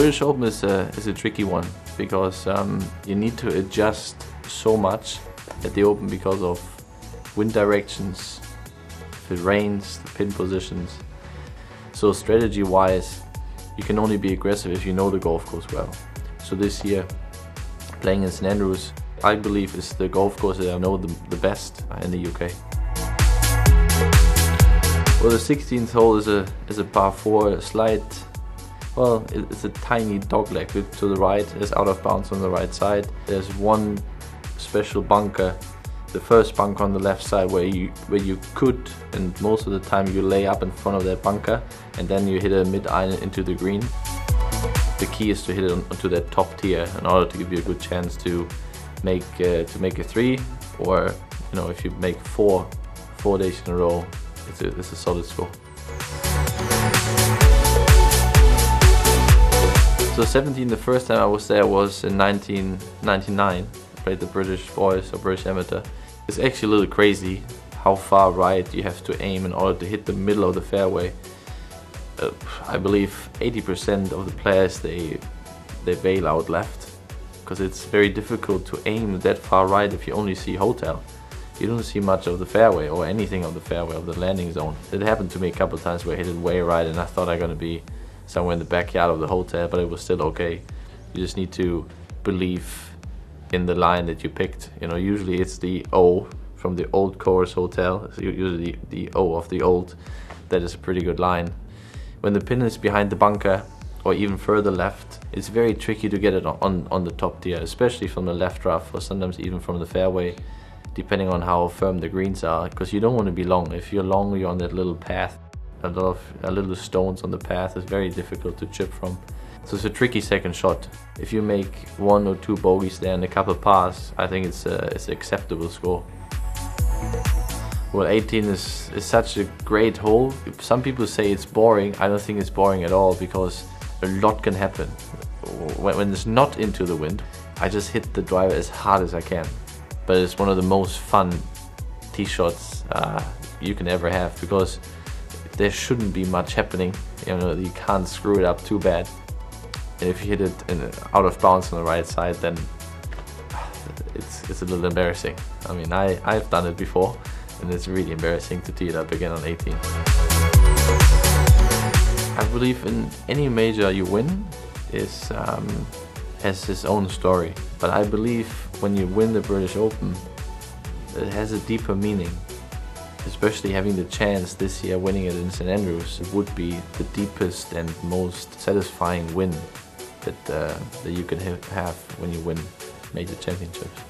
British Open is a tricky one because you need to adjust so much at the Open because of wind directions, if it rains, the pin positions. So strategy-wise, you can only be aggressive if you know the golf course well. So this year, playing in St Andrews, I believe is the golf course that I know the best in the UK. Well, the 16th hole is a par 4, a slight. Well, it's a tiny dogleg to the right. It's out of bounds on the right side. There's one special bunker, the first bunker on the left side, where you could, and most of the time you lay up in front of that bunker, and then you hit a mid-iron into the green. The key is to hit it onto that top tier in order to give you a good chance to make a 3, or if you make 4 days in a row, it's a solid score. So 17, the first time I was there was in 1999. I played the British Boys or British Amateur. It's actually a little crazy how far right you have to aim in order to hit the middle of the fairway. I believe 80% of the players they bail out left, because it's very difficult to aim that far right if you only see hotel. You don't see much of the fairway or anything of the fairway, of the landing zone. It happened to me a couple of times where I hit it way right and I thought I'm gonna be somewhere in the backyard of the hotel, but it was still okay. You just need to believe in the line that you picked. Usually it's the O from the old course hotel, so usually the O of the old. That is a pretty good line. When the pin is behind the bunker or even further left, it's very tricky to get it on the top tier, especially from the left rough or sometimes even from the fairway, depending on how firm the greens are, because you don't want to be long. If you're long, you're on that little path. A lot of little stones on the path is very difficult to chip from. So it's a tricky second shot. If you make 1 or 2 bogeys there and a couple pars, I think it's an acceptable score. Well, 18 is such a great hole. Some people say it's boring. I don't think it's boring at all, because a lot can happen. When it's not into the wind, I just hit the driver as hard as I can. But it's one of the most fun tee shots you can ever have, because there shouldn't be much happening. You can't screw it up too bad. And if you hit it out of bounds on the right side, then it's a little embarrassing. I mean, I've done it before, and it's really embarrassing to tee it up again on 18. I believe in any major you win has its own story. But I believe when you win the British Open, it has a deeper meaning. Especially having the chance this year winning it in St Andrews, it would be the deepest and most satisfying win that you can have when you win major championships.